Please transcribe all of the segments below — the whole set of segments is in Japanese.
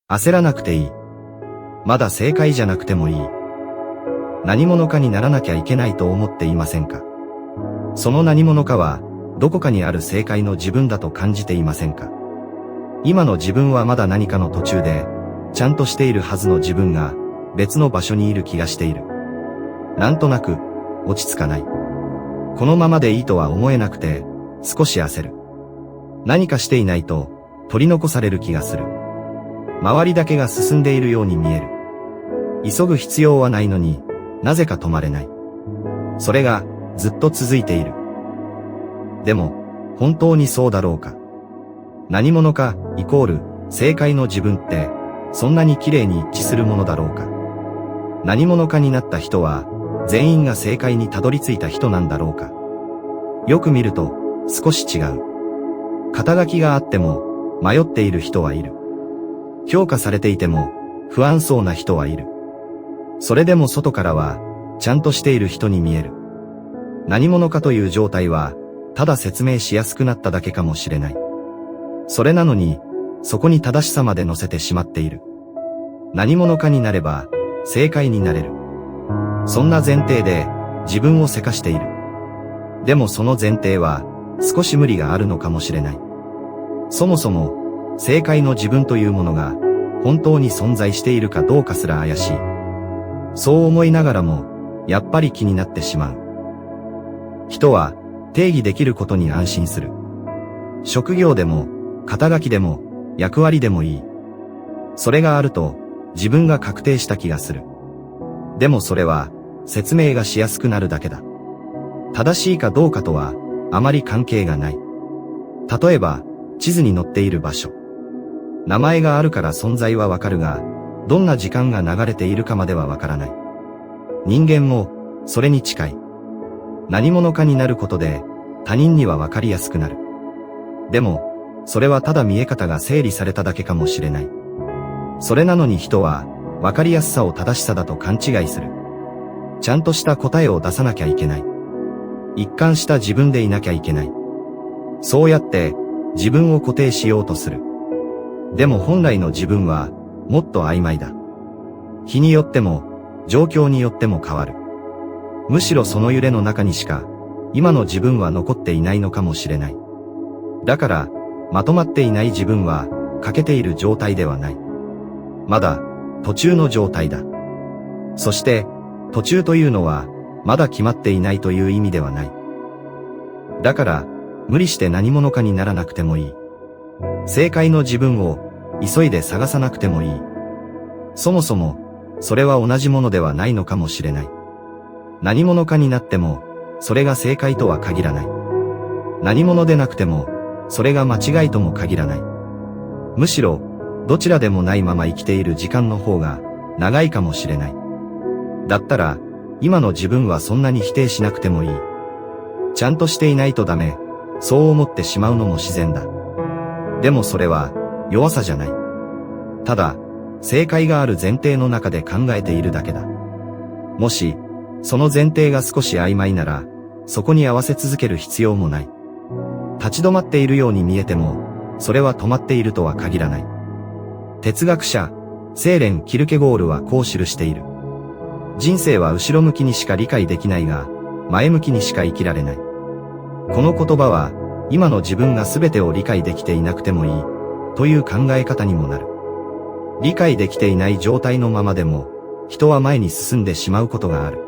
焦らなくていい。まだ正解じゃなくてもいい。何者かにならなきゃいけないと思っていませんか？その何者かは、どこかにある正解の自分だと感じていませんか？今の自分はまだ何かの途中で、ちゃんとしているはずの自分が、別の場所にいる気がしている。なんとなく、落ち着かない。このままでいいとは思えなくて、少し焦る。何かしていないと、取り残される気がする。周りだけが進んでいるように見える。急ぐ必要はないのに、なぜか止まれない。それが、ずっと続いている。でも、本当にそうだろうか。何者か、イコール、正解の自分って、そんなに綺麗に一致するものだろうか。何者かになった人は、全員が正解にたどり着いた人なんだろうか。よく見ると、少し違う。肩書きがあっても、迷っている人はいる。評価されていても、不安そうな人はいる。それでも外からは、ちゃんとしている人に見える。何者かという状態は、ただ説明しやすくなっただけかもしれない。それなのに、そこに正しさまで乗せてしまっている。何者かになれば、正解になれる。そんな前提で、自分をせかしている。でもその前提は、少し無理があるのかもしれない。そもそも、正解の自分というものが、本当に存在しているかどうかすら怪しい。そう思いながらも、やっぱり気になってしまう。人は、定義できることに安心する。職業でも、肩書きでも、役割でもいい。それがあると、自分が確定した気がする。でもそれは、説明がしやすくなるだけだ。正しいかどうかとは、あまり関係がない。例えば、地図に載っている場所。名前があるから存在はわかるが、どんな時間が流れているかまではわからない。人間も、それに近い。何者かになることで、他人にはわかりやすくなる。でも、それはただ見え方が整理されただけかもしれない。それなのに人は、わかりやすさを正しさだと勘違いする。ちゃんとした答えを出さなきゃいけない。一貫した自分でいなきゃいけない。そうやって、自分を固定しようとする。でも本来の自分は、もっと曖昧だ。日によっても、状況によっても変わる。むしろその揺れの中にしか、今の自分は残っていないのかもしれない。だから、まとまっていない自分は、欠けている状態ではない。まだ、途中の状態だ。そして、途中というのは、まだ決まっていないという意味ではない。だから、無理して何者かにならなくてもいい。正解の自分を、急いで探さなくてもいい。そもそも、それは同じものではないのかもしれない。何者かになっても、それが正解とは限らない。何者でなくても、それが間違いとも限らない。むしろ、どちらでもないまま生きている時間の方が、長いかもしれない。だったら、今の自分はそんなに否定しなくてもいい。ちゃんとしていないとダメ、そう思ってしまうのも自然だ。でもそれは、弱さじゃない。ただ、正解がある前提の中で考えているだけだ。もし、その前提が少し曖昧なら、そこに合わせ続ける必要もない。立ち止まっているように見えても、それは止まっているとは限らない。哲学者、セーレン・キルケゴールはこう記している。人生は後ろ向きにしか理解できないが、前向きにしか生きられない。この言葉は、今の自分が全てを理解できていなくてもいい、という考え方にもなる。理解できていない状態のままでも、人は前に進んでしまうことがある。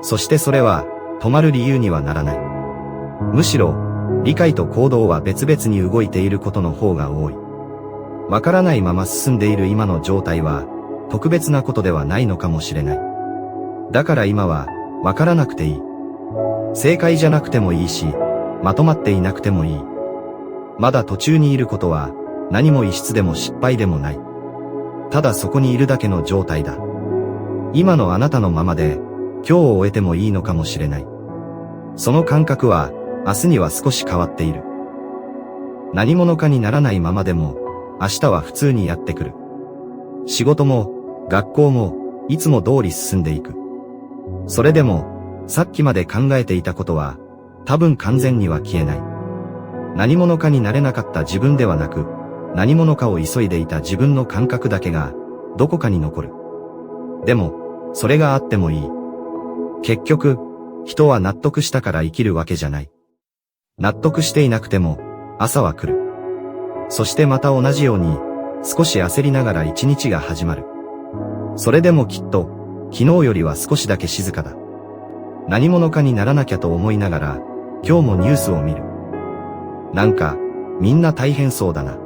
そしてそれは、止まる理由にはならない。むしろ、理解と行動は別々に動いていることの方が多い。わからないまま進んでいる今の状態は、特別なことではないのかもしれない。だから今は、わからなくていい。正解じゃなくてもいいし、まとまっていなくてもいい。まだ途中にいることは、何も異質でも失敗でもない。ただそこにいるだけの状態だ。今のあなたのままで、今日を終えてもいいのかもしれない。その感覚は、明日には少し変わっている。何者かにならないままでも、明日は普通にやってくる。仕事も、学校も、いつも通り進んでいく。それでも、さっきまで考えていたことは、多分完全には消えない。何者かになれなかった自分ではなく、何者かを急いでいた自分の感覚だけが、どこかに残る。でも、それがあってもいい。結局、人は納得したから生きるわけじゃない。納得していなくても、朝は来る。そしてまた同じように、少し焦りながら一日が始まる。それでもきっと、昨日よりは少しだけ静かだ。何者かにならなきゃと思いながら、今日もニュースを見る。なんか、みんな大変そうだな。